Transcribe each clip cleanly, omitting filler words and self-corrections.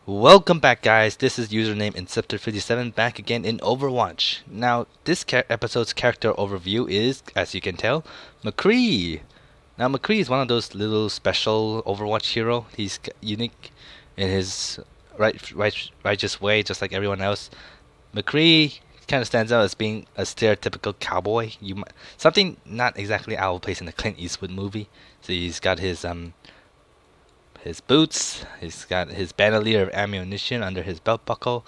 Welcome back, guys. This is username Inceptor57 back again in Overwatch. Now, this episode's character overview is, as you can tell, McCree. Now, McCree is one of those little special Overwatch hero. He's unique in his righteous way, just like everyone else. McCree kind of stands out as being a stereotypical cowboy. Something not exactly out of place in the Clint Eastwood movie. So he's got his boots. He's got his bandolier of ammunition under his belt buckle.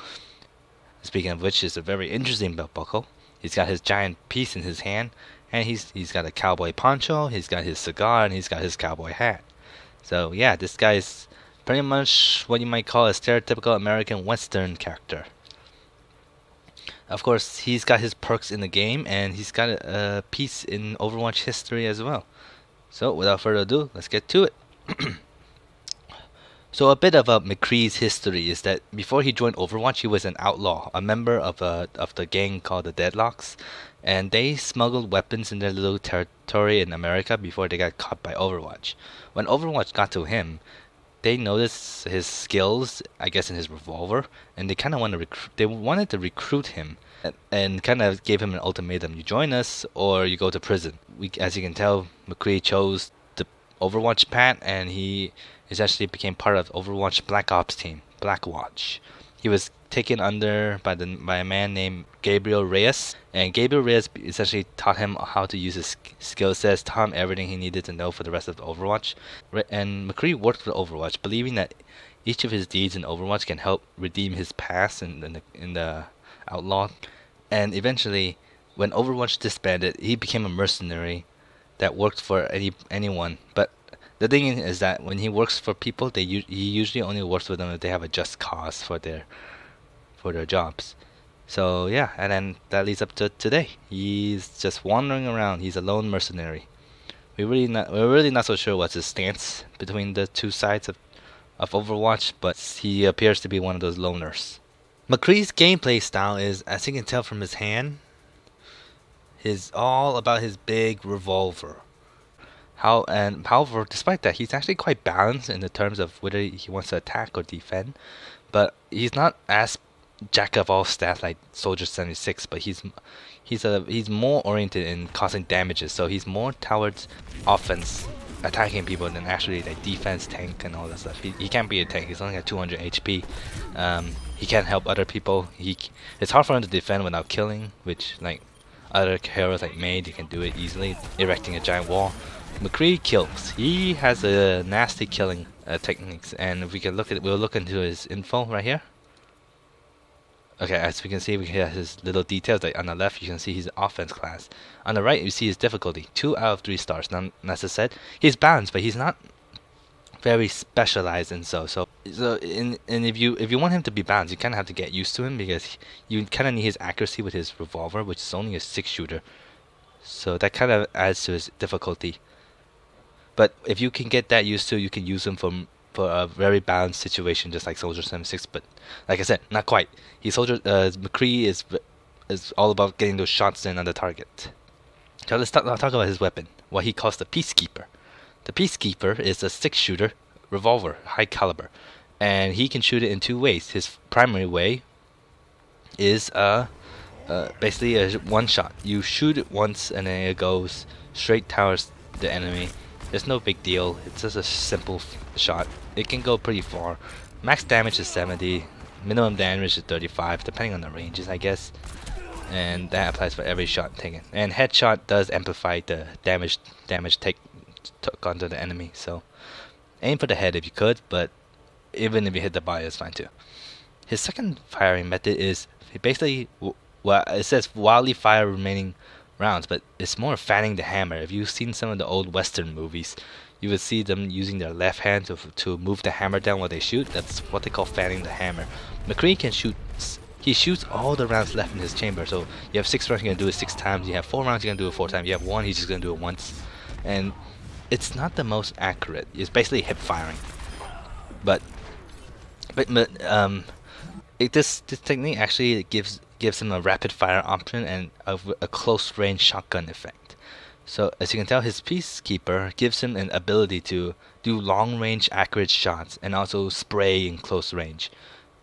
Speaking of which, is a very interesting belt buckle. He's got his giant piece in his hand, and he's got a cowboy poncho. He's got his cigar, and he's got his cowboy hat. So yeah, this guy is pretty much what you might call a stereotypical American Western character. Of course, he's got his perks in the game, and he's got a piece in Overwatch history as well. So without further ado, let's get to it. So a bit of McCree's history is that before he joined Overwatch, he was an outlaw, a member of the gang called the Deadlocks, and they smuggled weapons in their little territory in America before they got caught by Overwatch. When Overwatch got to him, they noticed his skills, I guess, in his revolver, and they kind of wanted to recruit him, and kind of gave him an ultimatum: you join us or you go to prison. As you can tell, McCree chose the Overwatch path, and he essentially became part of Overwatch Black Ops team, Blackwatch. He was taken under by a man named Gabriel Reyes, and Gabriel Reyes essentially taught him how to use his skill sets, taught him everything he needed to know for the rest of the Overwatch. And McCree worked for Overwatch, believing that each of his deeds in Overwatch can help redeem his past in the outlaw. And eventually, when Overwatch disbanded, he became a mercenary that worked for anyone. But the thing is that when he works for people, he usually only works with them if they have a just cause for their jobs. So yeah, and then that leads up to today. He's just wandering around. He's a lone mercenary. We're really not so sure what's his stance between the two sides of Overwatch, but he appears to be one of those loners. McCree's gameplay style is, as you can tell from his hand, is all about his big revolver. However, despite that, he's actually quite balanced in the terms of whether he wants to attack or defend. But he's not as jack of all stats like Soldier 76. But he's more oriented in causing damages. So he's more towards offense, attacking people, than actually like defense, tank, and all that stuff. He can't be a tank. He's only got 200 HP. He can't help other people. It's hard for him to defend without killing, which like other heroes like Maid, you can do it easily, erecting a giant wall. McCree kills. He has a nasty killing techniques, and if we can we'll look into his info right here. Okay, as we can see, we have his little details. Like on the left, you can see his offense class. On the right, you see his difficulty, 2 out of 3 stars. Now, as I said, he's balanced, but he's not very specialized in and if you want him to be balanced, you kind of have to get used to him because you kind of need his accuracy with his revolver, which is only a 6-shooter. So that kind of adds to his difficulty. But if you can get that used to, you can use him for a very balanced situation, just like Soldier 76. But like I said, not quite. McCree is all about getting those shots in on the target. So let's talk about his weapon, what he calls the Peacekeeper. The Peacekeeper is a 6-shooter revolver, high caliber, and he can shoot it in 2 ways. His primary way is basically a one shot. You shoot it once, and then it goes straight towards the enemy. There's no big deal. It's just a simple shot. It can go pretty far. Max damage is 70. Minimum damage is 35, depending on the ranges, I guess. And that applies for every shot taken. And headshot does amplify the damage took onto the enemy. So aim for the head if you could, but even if you hit the body, it's fine too. His second firing method is basically, well, it says wildly fire remaining rounds, but it's more fanning the hammer. If you've seen some of the old Western movies, you would see them using their left hand to move the hammer down while they shoot. That's what they call fanning the hammer. McCree can shoot. He shoots all the rounds left in his chamber. So you have 6 rounds, you're gonna do it 6 times. You have 4 rounds, you're gonna do it 4 times. You have 1, he's just gonna do it once. And it's not the most accurate. It's basically hip firing. But this technique actually gives him a rapid fire option and a close range shotgun effect. So as you can tell, his Peacekeeper gives him an ability to do long-range accurate shots and also spray in close range.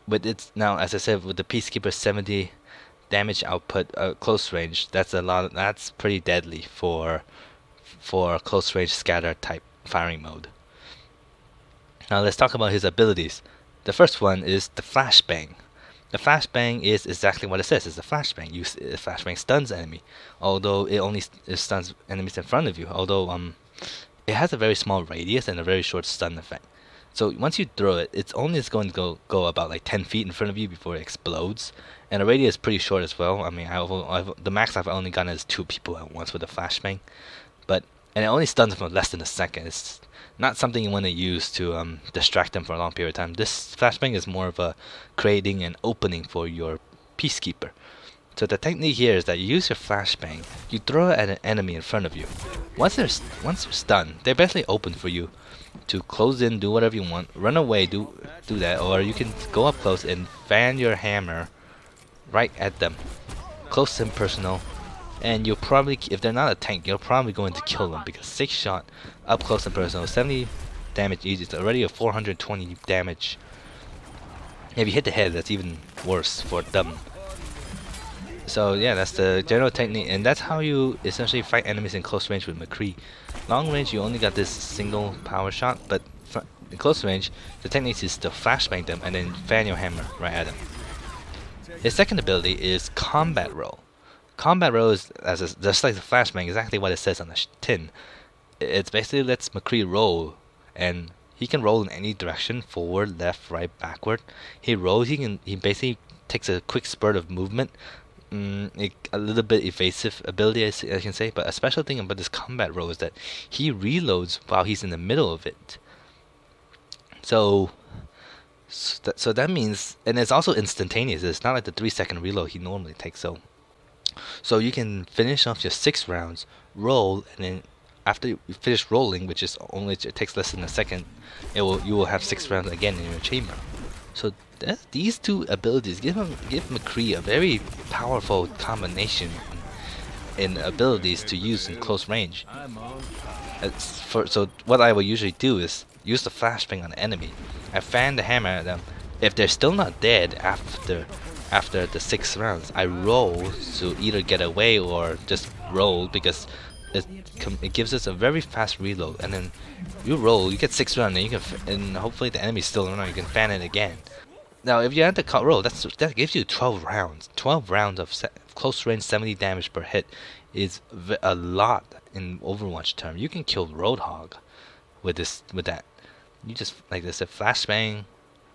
But it's now, as I said, with the Peacekeeper 70 damage output close range, that's a lot. That's pretty deadly for close range scatter type firing mode. Now let's talk about his abilities. The first one is the flashbang. The flashbang is exactly what it says. It's a flashbang. Flashbang stuns enemy, although it only stuns enemies in front of you. Although it has a very small radius and a very short stun effect. So once you throw it, it's only going to go about like 10 feet in front of you before it explodes. And the radius is pretty short as well. I mean, the max I've only gotten is 2 people at once with a flashbang, and it only stuns them for less than a second. It's not something you want to use to distract them for a long period of time. This flashbang is more of a creating an opening for your Peacekeeper. So the technique here is that you use your flashbang, you throw it at an enemy in front of you. Once they're stunned, they're basically open for you to close in, do whatever you want, run away, do that, or you can go up close and fan your hammer right at them, close and personal. And you'll probably, if they're not a tank, you're probably going to kill them, because 6 shot up close and personal, 70 damage easy. It's already a 420 damage. If you hit the head, that's even worse for them. So yeah, that's the general technique, and that's how you essentially fight enemies in close range with McCree. Long range, you only got this single power shot, but in close range, the technique is to flashbang them and then fan your hammer right at them. His second ability is combat roll. Combat roll is, just like the flashbang, exactly what it says on the tin. It basically lets McCree roll, and he can roll in any direction: forward, left, right, backward. He rolls. He basically takes a quick spurt of movement. A little bit evasive ability, I can say. But a special thing about this combat roll is that he reloads while he's in the middle of it. So that means, and it's also instantaneous. It's not like the 3-second reload he normally takes. So you can finish off your 6 rounds, roll, and then after you finish rolling, which is only, it takes less than a second, you will have 6 rounds again in your chamber. So these two abilities give McCree a very powerful combination in abilities to use in close range. So what I will usually do is use the flashbang on the enemy. I fan the hammer at them. If they're still not dead after the 6 rounds, I roll to either get away or just roll, because it gives us a very fast reload. And then you roll, you get 6 rounds, and and hopefully the enemy's still around. You can fan it again. Now, if you add the roll, that gives you 12 rounds. 12 rounds of close range, 70 damage per hit is a lot in Overwatch term. You can kill Roadhog with that. You just, like this, a flashbang,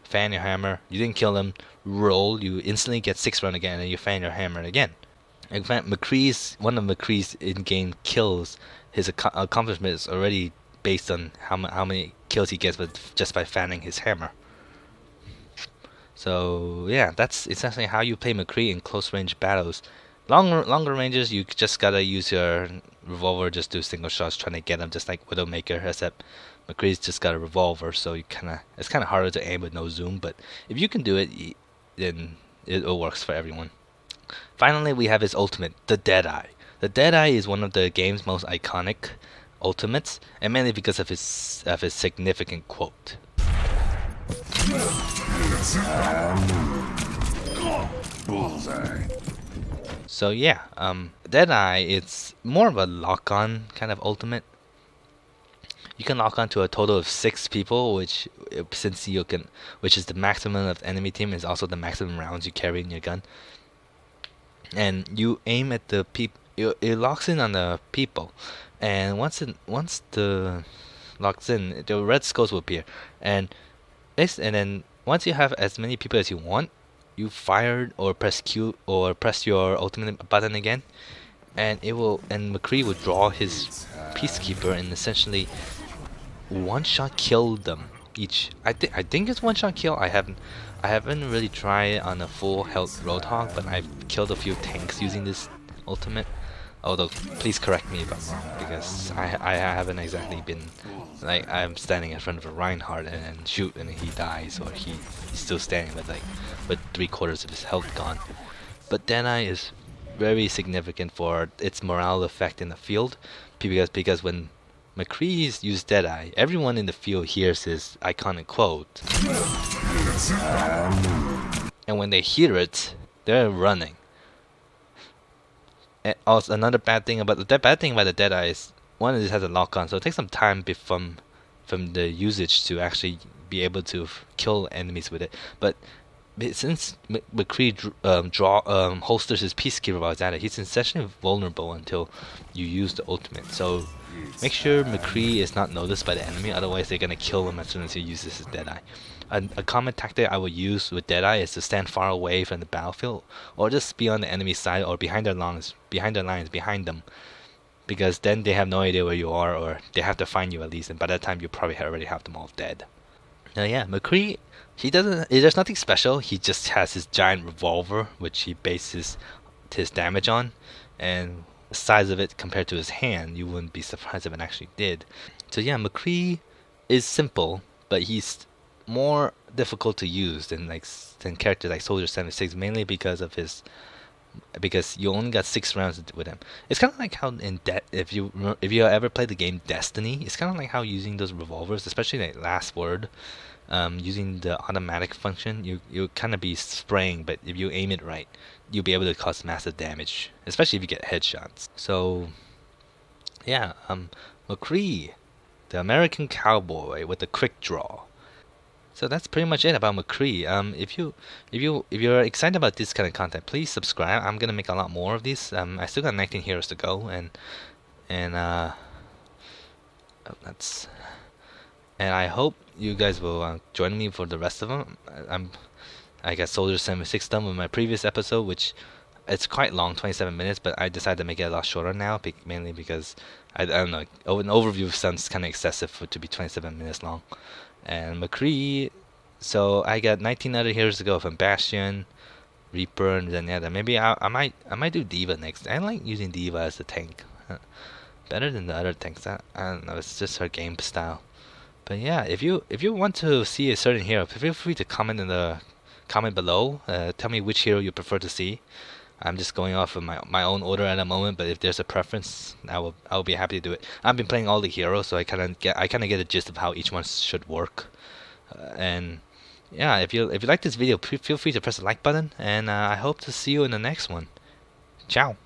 fan your hammer. You didn't kill him. Roll. You instantly get 6 rounds again, and you fan your hammer again. In fact, one of McCree's in-game kills, his accomplishment is already based on how many kills he gets just by fanning his hammer. So yeah, that's essentially how you play McCree in close range battles. Longer ranges, you just gotta use your revolver, just do single shots trying to get him, just like Widowmaker, except McCree's just got a revolver, so it's kind of harder to aim with no zoom. But if you can do it, then it works for everyone. Finally, we have his ultimate, the Deadeye. The Deadeye is one of the game's most iconic ultimates, and mainly because of his significant quote. Bullseye. So yeah, Deadeye, it's more of a lock-on kind of ultimate. You can lock on to a total of 6 people, which is the maximum of the enemy team, is also the maximum rounds you carry in your gun. And you aim at the people. It locks in on the people, and once the locks in, the red skulls will appear, and then once you have as many people as you want, you fire or press Q or press your ultimate button again, and McCree will draw his Peacekeeper and essentially one-shot kill them each. I think it's one-shot kill. I haven't really tried on a full health Roadhog, but I've killed a few tanks using this ultimate. Although, please correct me if I'm wrong, because I haven't exactly been, like, I'm standing in front of a Reinhardt and shoot and he dies, or he's still standing with 3/4 of his health gone. But Deadeye is very significant for its morale effect in the field. because when McCree uses Deadeye, everyone in the field hears his iconic quote, and when they hear it, they're running. And also, another bad thing about the Deadeye is one, it has a lock on, so it takes some time from the usage to actually be able to kill enemies with it. But since McCree holsters his Peacekeeper while it's at it, he's essentially vulnerable until you use the ultimate. So make sure McCree is not noticed by the enemy, otherwise they're gonna kill him as soon as he uses his Deadeye. A common tactic I would use with Deadeye is to stand far away from the battlefield, or just be on the enemy side or behind their lines, behind them, because then they have no idea where you are, or they have to find you at least, and by that time you probably already have them all dead. Now yeah, McCree, there's nothing special. He just has his giant revolver, which he bases his damage on, and the size of it compared to his hand, you wouldn't be surprised if it actually did. So yeah, McCree is simple, but he's more difficult to use than characters like Soldier 76, mainly because you only got 6 rounds with him. It's kind of like how if you ever played the game Destiny, it's kind of like how using those revolvers, especially like Last Word, using the automatic function, you kind of be spraying, but if you aim it right, you'll be able to cause massive damage, especially if you get headshots. So yeah, McCree, the American cowboy with the quick draw. So that's pretty much it about McCree. If you're excited about this kind of content, please subscribe. I'm gonna make a lot more of these. I still got 19 heroes to go, and I hope you guys will join me for the rest of them. I got Soldier 76 done with my previous episode, which it's quite long, 27 minutes, but I decided to make it a lot shorter now, mainly because I don't know, an overview sounds kind of excessive to be 27 minutes long. And McCree, so I got 19 other heroes to go from Bastion, Reaper, and Zenyatta. Maybe I might do D.Va next. I like using D.Va as a tank, better than the other tanks. I don't know, it's just her game style. But yeah, if you want to see a certain hero, feel free to comment in the comment below. Tell me which hero you prefer to see. I'm just going off of my own order at the moment, but if there's a preference, I will be happy to do it. I've been playing all the heroes, so I kind of get a gist of how each one should work. And yeah, if you like this video, feel free to press the like button, and I hope to see you in the next one. Ciao.